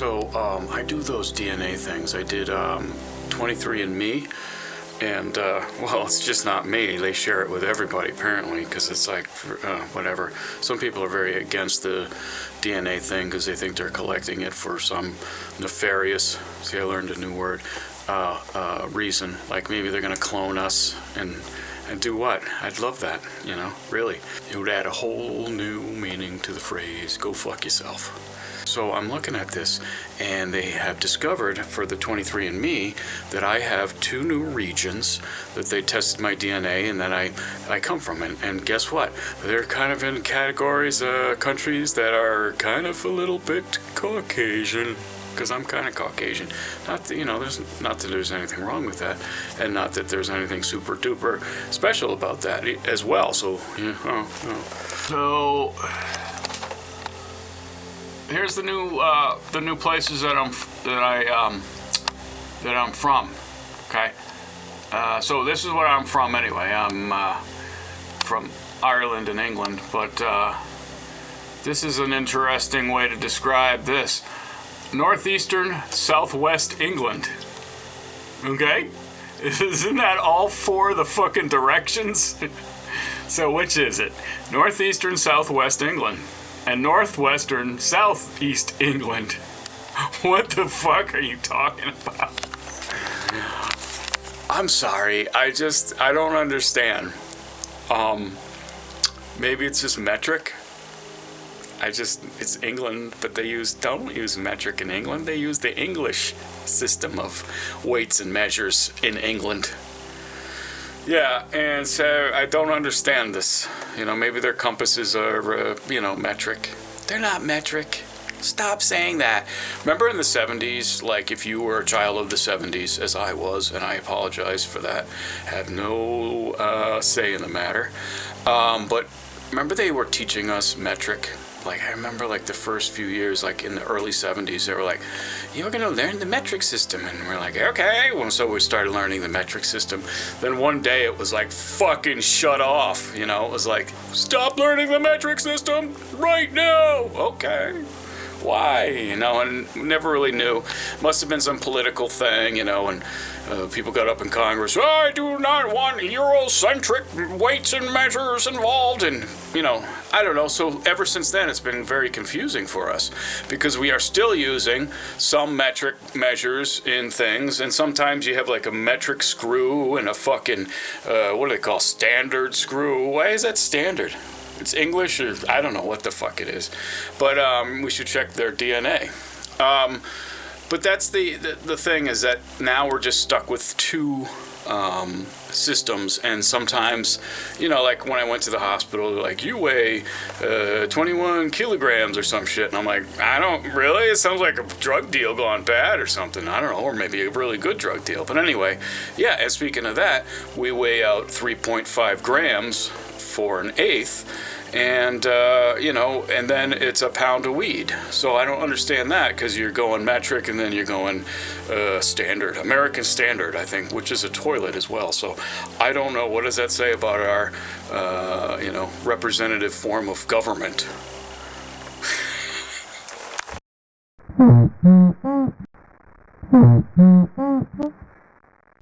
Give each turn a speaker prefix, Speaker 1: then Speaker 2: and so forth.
Speaker 1: So, I do those DNA things. I did 23andMe, and, well, it's just not me. They share it with everybody, apparently, because it's like, whatever. Some people are very against the DNA thing because they think they're collecting it for some nefarious, see, I learned a new word, reason. Like maybe they're going to clone us and do what? I'd love that, you know, really. It would add a whole new meaning to the phrase, go fuck yourself. So I'm looking at this, and they have discovered for the 23andMe that I have 2 new regions that they tested my DNA and that I come from. And guess what? They're kind of in categories, countries that are kind of a little bit Caucasian. Because I'm kind of Caucasian. Not that, you know, not that there's anything wrong with that, and not that there's anything super duper special about that as well. So, yeah, So here's the new places that I'm from. Okay. So this is where I'm from anyway. I'm from Ireland and England, but this is an interesting way to describe this. Northeastern Southwest England. Okay? Isn't that all 4 of the fucking directions? So which is it? Northeastern Southwest England and Northwestern Southeast England. What the fuck are you talking about? I'm sorry. I don't understand. Maybe it's just metric. It's England, but they don't use metric in England. They use the English system of weights and measures in England. Yeah, and so I don't understand this. You know, maybe their compasses are, metric. They're not metric. Stop saying that. Remember in the 70s, like if you were a child of the 70s, as I was, and I apologize for that, had no say in the matter. But remember they were teaching us metric? Like, I remember, like, the first few years, like, in the early 70s, they were like, you're going to learn the metric system. And we're like, okay. Well, so we started learning the metric system. Then one day it was like, fucking shut off. You know, it was like, stop learning the metric system right now. Okay. Why? You know, and never really knew. Must have been some political thing, you know, and people got up in Congress, I do not want Eurocentric weights and measures involved, and, you know, I don't know. So ever since then, it's been very confusing for us because we are still using some metric measures in things, and sometimes you have like a metric screw and a fucking, what do they call, standard screw. Why is that standard? It's English, or I don't know what the fuck it is. But we should check their DNA. But that's the thing is that now we're just stuck with 2 systems, and sometimes, you know, like when I went to the hospital, they're like, you weigh 21 kilograms or some shit, and I'm like, I don't really, it sounds like a drug deal gone bad or something, I don't know, or maybe a really good drug deal. But anyway, yeah, and speaking of that, we weigh out 3.5 grams for an eighth, and you know, and then it's a pound of weed. So I don't understand that, because you're going metric and then you're going standard, American standard, I think, which is a toilet as well. So I don't know, what does that say about our you know, representative form of government?